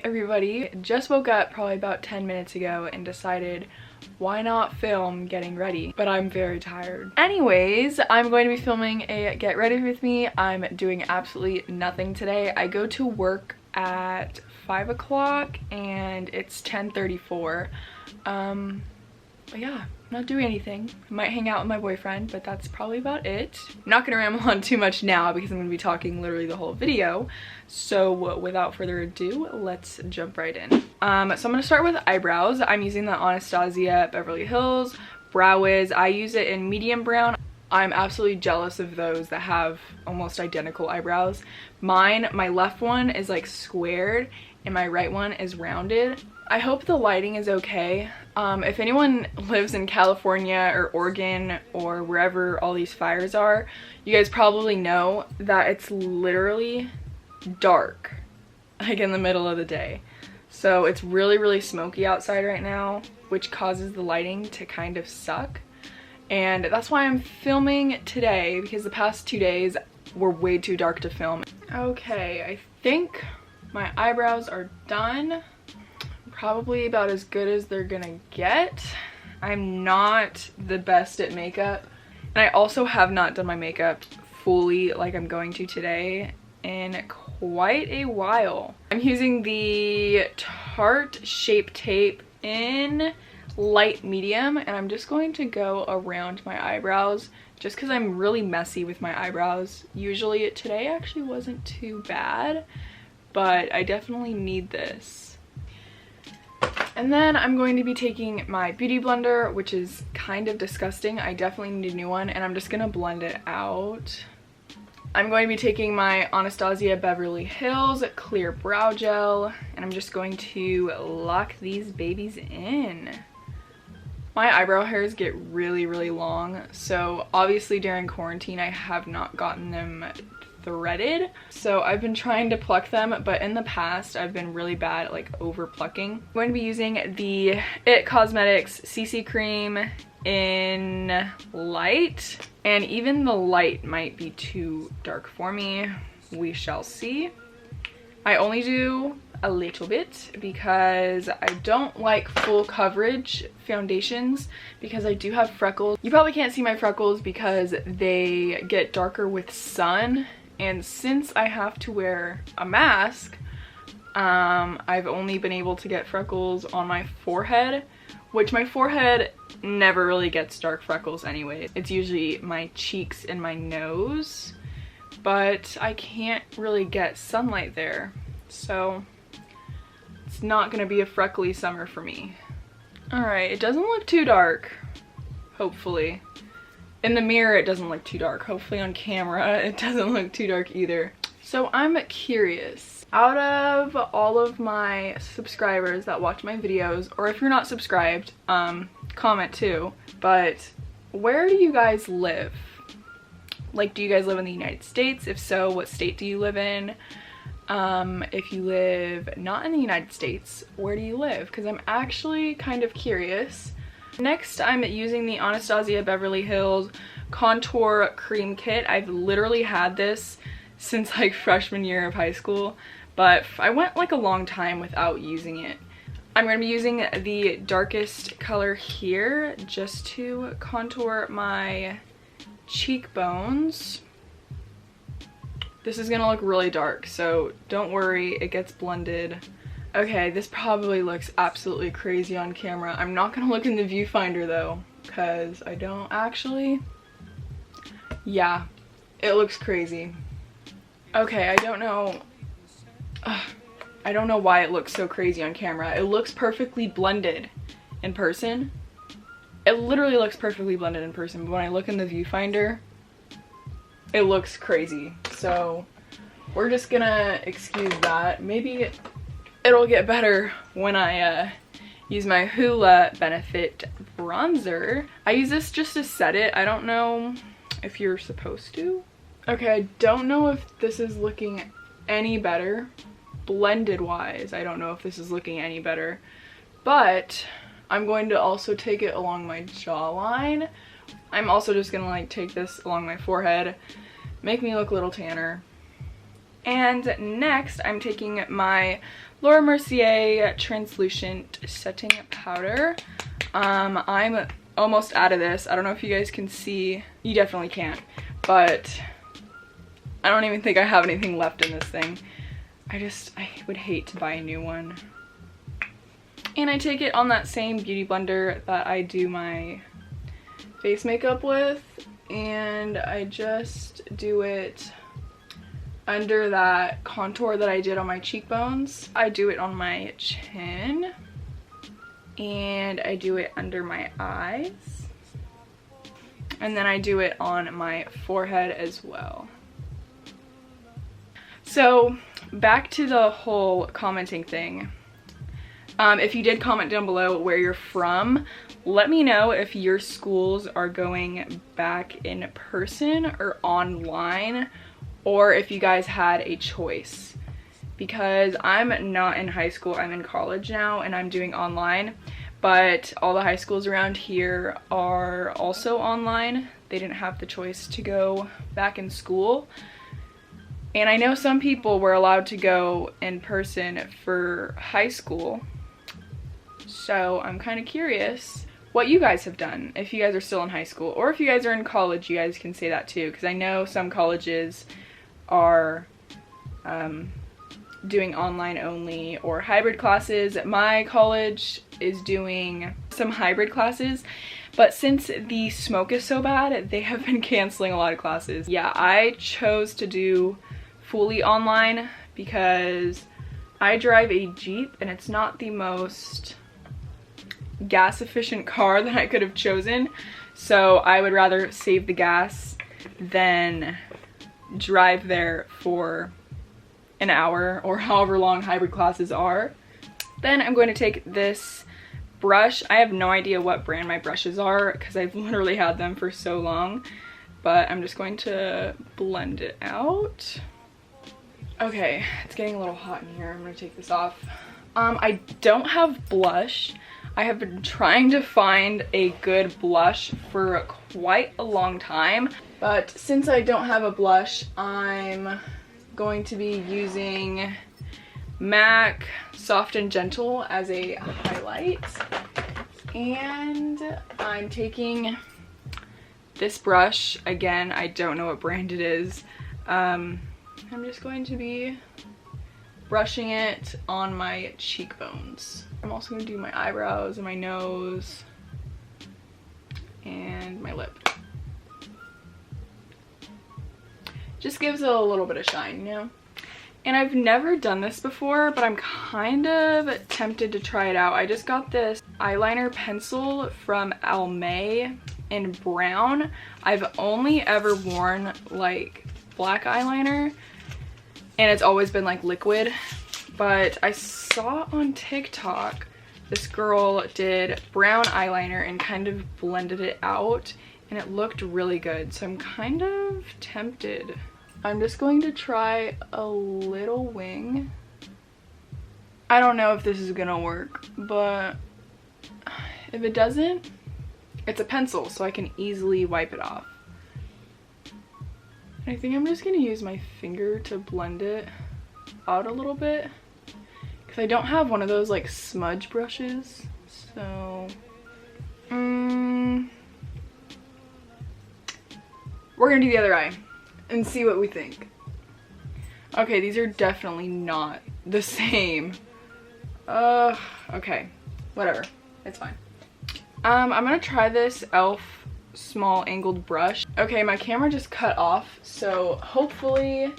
everybody? Just woke up probably about 10 minutes ago and decided why not film getting ready, but I'm very tired. Anyways, I'm going to be filming a get ready with me. I'm doing absolutely nothing today. I go to work at 5 o'clock and it's 10:34. But yeah, I'm not doing anything. I might hang out with my boyfriend, but that's probably about it. I'm not gonna ramble on too much now because I'm gonna be talking literally the whole video. So without further ado, let's jump right in. So I'm gonna start with eyebrows. I'm using the Anastasia Beverly Hills Brow Wiz. I use it in medium brown. I'm absolutely jealous of those that have almost identical eyebrows. Mine, my left one is like squared and my right one is rounded. I hope the lighting is okay. If anyone lives in California or Oregon or wherever all these fires are, you guys probably know that it's literally dark, like in the middle of the day. So it's really smoky outside right now, which causes the lighting to kind of suck. And that's why I'm filming today, because the past 2 days were way too dark to film. Okay, I think my eyebrows are done. Probably about as good as they're gonna get. I'm not the best at makeup, and I also have not done my makeup fully like I'm going to today in quite a while. I'm using the Tarte Shape Tape in light medium, and I'm just going to go around my eyebrows just because I'm really messy with my eyebrows. Usually today actually wasn't too bad, but I definitely need this. And then I'm going to be taking my beauty blender, which is kind of disgusting. I definitely need a new one, and I'm just gonna blend it out. I'm going to be taking my Anastasia Beverly Hills Clear Brow Gel, and I'm just going to lock these babies in. My eyebrow hairs get really long, so obviously during quarantine I have not gotten them threaded, so I've been trying to pluck them, but in the past I've been really bad at like over plucking. I'm going to be using the IT Cosmetics CC cream in light, and even the light might be too dark for me. We shall see. I only do a little bit because I don't like full coverage foundations because I do have freckles. You probably can't see my freckles because they get darker with sun, and since I have to wear a mask, I've only been able to get freckles on my forehead, which my forehead never really gets dark freckles anyway. It's usually my cheeks and my nose, but I can't really get sunlight there, so it's not gonna be a freckly summer for me. Alright, it doesn't look too dark, hopefully. In the mirror it doesn't look too dark. Hopefully on camera it doesn't look too dark either. So I'm curious, out of all of my subscribers that watch my videos, or if you're not subscribed, comment too, but where do you guys live? Like, do you guys live in the United States? If so, what state do you live in? If you live not in the United States, where do you live? Because I'm actually kind of curious. Next, I'm using the Anastasia Beverly Hills Contour Cream Kit. I've literally had this since like freshman year of high school, but I went like a long time without using it. I'm going to be using the darkest color here just to contour my cheekbones. This is going to look really dark, so don't worry, it gets blended. Okay, this probably looks absolutely crazy on camera. I'm not gonna look in the viewfinder though, because I don't actually. Yeah, it looks crazy. Okay, I don't know. I don't know why it looks so crazy on camera. It looks perfectly blended in person. It literally looks perfectly blended in person, but when I look in the viewfinder, it looks crazy. So we're just gonna excuse that. Maybe it'll get better when I use my Hoola Benefit bronzer. I use this just to set it. I don't know if you're supposed to. Okay, I don't know if this is looking any better. Blended wise, I don't know if this is looking any better. But I'm going to also take it along my jawline. I'm also just gonna like take this along my forehead, make me look a little tanner. And next, I'm taking my Laura Mercier translucent setting powder. I'm almost out of this. I don't know if you guys can see. You definitely can't, but I don't even think I have anything left in this thing. I would hate to buy a new one. And I take it on that same beauty blender that I do my face makeup with, and I just do it under that contour that I did on my cheekbones. I do it on my chin, and I do it under my eyes, and then I do it on my forehead as well. So back to the whole commenting thing. If you did comment down below where you're from, let me know if your schools are going back in person or online, or if you guys had a choice. Because I'm not in high school, I'm in college now and I'm doing online, but all the high schools around here are also online. They didn't have the choice to go back in school. And I know some people were allowed to go in person for high school. So I'm kind of curious what you guys have done, if you guys are still in high school, or if you guys are in college, you guys can say that too, because I know some colleges are doing online only or hybrid classes. My college is doing some hybrid classes, but since the smoke is so bad, they have been canceling a lot of classes. Yeah, I chose to do fully online because I drive a Jeep and it's not the most gas efficient car that I could have chosen, so I would rather save the gas than drive there for an hour or however long hybrid classes are. Then I'm going to take this brush. I have no idea what brand my brushes are because I've literally had them for so long, but I'm just going to blend it out. Okay, it's getting a little hot in here. I'm gonna take this off. I don't have blush. I have been trying to find a good blush for quite a long time, but since I don't have a blush, I'm going to be using MAC Soft and Gentle as a highlight. And I'm taking this brush. Again, I don't know what brand it is. I'm just going to be brushing it on my cheekbones. I'm also going to do my eyebrows and my nose and my lip. Just gives it a little bit of shine, you know? And I've never done this before, but I'm kind of tempted to try it out. I just got this eyeliner pencil from Almay in brown. I've only ever worn like black eyeliner, and it's always been like liquid, but I saw on TikTok this girl did brown eyeliner and kind of blended it out, and it looked really good, so I'm kind of tempted. I'm just going to try a little wing. I don't know if this is gonna work, but if it doesn't, it's a pencil, so I can easily wipe it off. I think I'm just gonna use my finger to blend it out a little bit, because I don't have one of those like smudge brushes, so we're gonna do the other eye and see what we think. Okay, these are definitely not the same. Okay, whatever, it's fine. I'm gonna try this e.l.f. small angled brush. Okay, my camera just cut off, so hopefully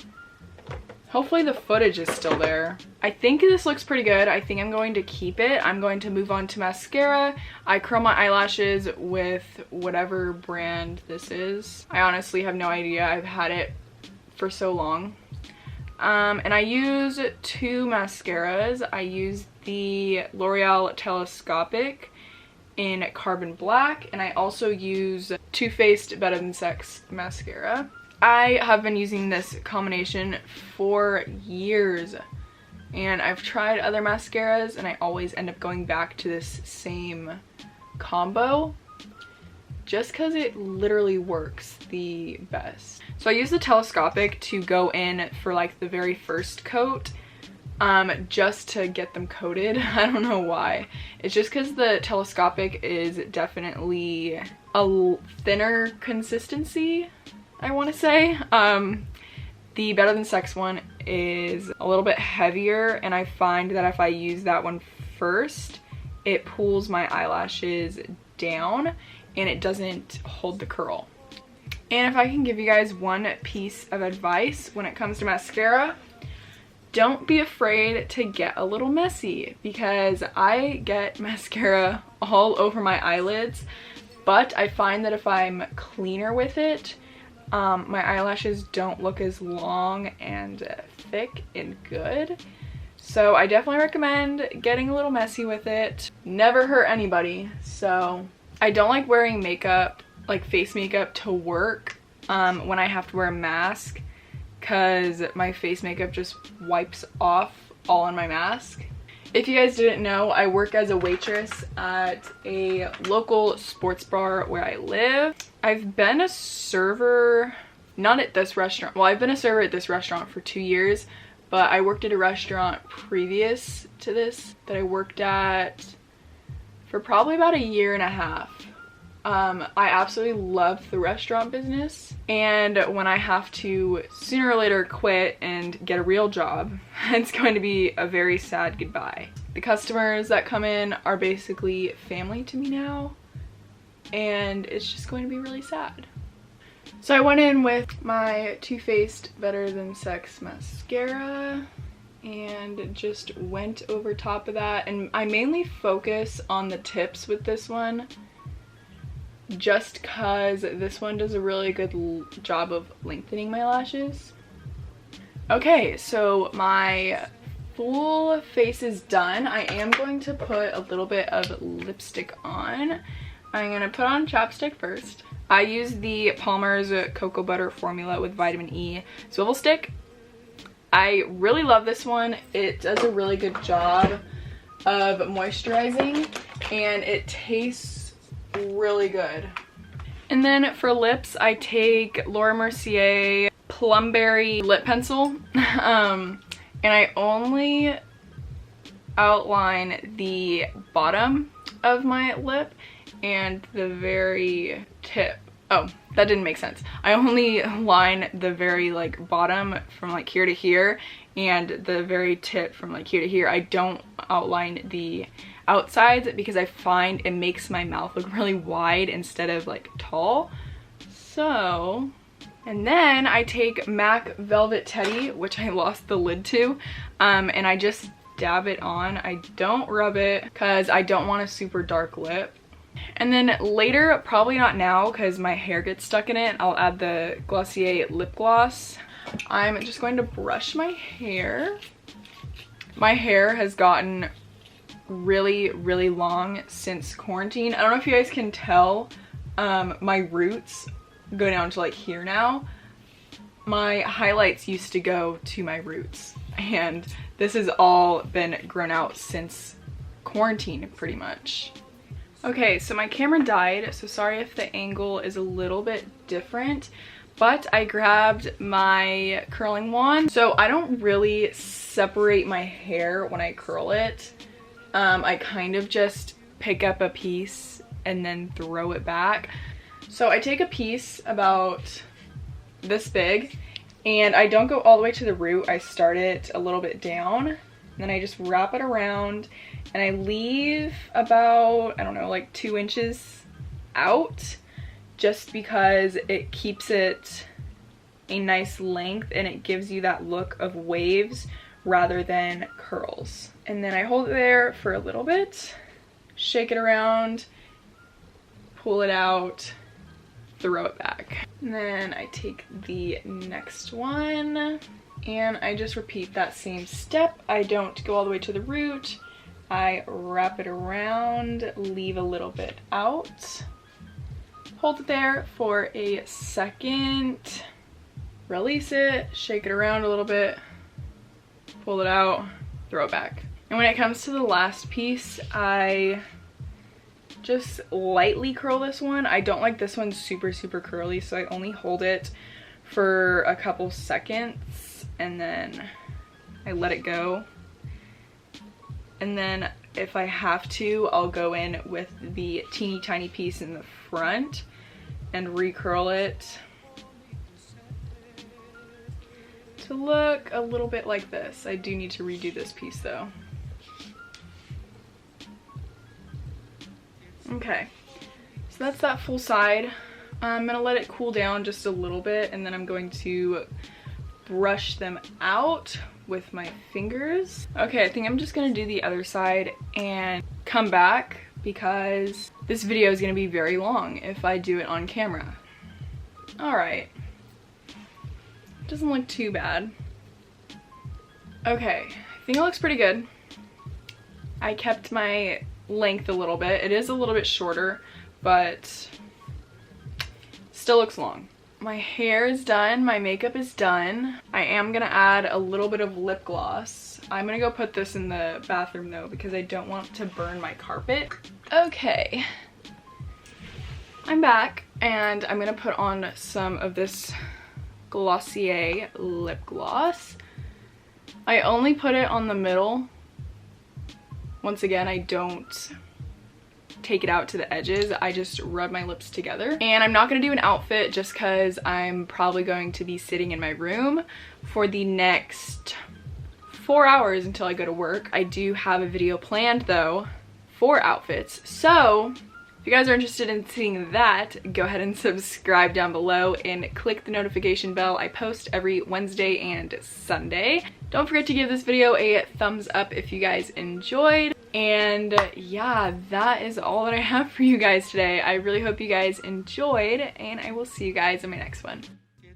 the footage is still there. I think this looks pretty good. I think I'm going to keep it. I'm going to move on to mascara. I curl my eyelashes with whatever brand this is. I honestly have no idea. I've had it for so long. And I use two mascaras. I use the L'Oreal Telescopic in Carbon Black, and I also use Too Faced Better Than Sex mascara. I have been using this combination for years, and I've tried other mascaras and I always end up going back to this same combo just because it literally works the best. So I use the telescopic to go in for like the very first coat, just to get them coated. I don't know why. It's just because the telescopic is definitely a thinner consistency, I want to say. The Better Than Sex one is a little bit heavier, and I find that if I use that one first, it pulls my eyelashes down and it doesn't hold the curl. And if I can give you guys one piece of advice when it comes to mascara, don't be afraid to get a little messy, because I get mascara all over my eyelids, but I find that if I'm cleaner with it, my eyelashes don't look as long and thick and good. So I definitely recommend getting a little messy with it. Never hurt anybody. So I don't like wearing makeup, like face makeup, to work when I have to wear a mask, because my face makeup just wipes off all on my mask. If you guys didn't know, I work as a waitress at a local sports bar where I live. I've been a server, not at this restaurant. Well, I've been a server at this restaurant for 2 years, but I worked at a restaurant previous to this that I worked at for probably about 1.5 years. I absolutely love the restaurant business, and when I have to sooner or later quit and get a real job, it's going to be a very sad goodbye. The customers that come in are basically family to me now, and it's just going to be really sad. So I went in with my Too Faced Better Than Sex mascara and just went over top of that, and I mainly focus on the tips with this one, just cause this one does a really good job of lengthening my lashes. Okay, so my full face is done. I am going to put a little bit of lipstick on. I'm gonna put on chapstick first. I use the Palmer's Cocoa Butter Formula with Vitamin E Swivel Stick. I really love this one. It does a really good job of moisturizing, and it tastes really good. And then for lips, I take Laura Mercier Plumberry lip pencil, and I only outline the bottom of my lip and the very tip. Oh, that didn't make sense. I only line the very like bottom from like here to here, and the very tip from like here to here. I don't outline the outsides because I find it makes my mouth look really wide instead of like tall. So, and then I take MAC Velvet Teddy, which I lost the lid to, and I just dab it on. I don't rub it because I don't want a super dark lip. And then later, probably not now because my hair gets stuck in it, I'll add the Glossier lip gloss. I'm just going to brush my hair. My hair has gotten really long since quarantine. I don't know if you guys can tell, my roots go down to like here now. My highlights used to go to my roots, and this has all been grown out since quarantine pretty much. Okay, so my camera died, so sorry if the angle is a little bit different, but I grabbed my curling wand. So I don't really separate my hair when I curl it. I kind of just pick up a piece and then throw it back. So I take a piece about this big, and I don't go all the way to the root. I start it a little bit down, and then I just wrap it around, and I leave about, I don't know, like 2 inches out, just because it keeps it a nice length and it gives you that look of waves rather than curls. And then I hold it there for a little bit, shake it around, pull it out, throw it back. And then I take the next one and I just repeat that same step. I don't go all the way to the root. I wrap it around, leave a little bit out, hold it there for a second, release it, shake it around a little bit, pull it out, throw it back. And when it comes to the last piece, I just lightly curl this one. I don't like this one super curly, so I only hold it for a couple seconds and then I let it go. And then if I have to, I'll go in with the teeny tiny piece in the front and recurl it to look a little bit like this. I do need to redo this piece though. Okay, so that's that full side. I'm gonna let it cool down just a little bit and then I'm going to brush them out with my fingers. Okay, I think I'm just gonna do the other side and come back because this video is gonna be very long if I do it on camera. All right, doesn't look too bad. Okay, I think it looks pretty good. I kept my length a little bit. It is a little bit shorter, but still looks long. My hair is done, my makeup is done. I am gonna add a little bit of lip gloss. I'm gonna go put this in the bathroom though because I don't want to burn my carpet. Okay, I'm back and I'm gonna put on some of this Glossier lip gloss. I only put it on the middle. Once again, I don't take it out to the edges. I just rub my lips together. And I'm not gonna do an outfit just because I'm probably going to be sitting in my room for the next 4 hours until I go to work. I do have a video planned though for outfits. So if you guys are interested in seeing that, go ahead and subscribe down below and click the notification bell. I post every Wednesday and Sunday. Don't forget to give this video a thumbs up if you guys enjoyed. And yeah, that is all that I have for you guys today. I really hope you guys enjoyed and I will see you guys in my next one.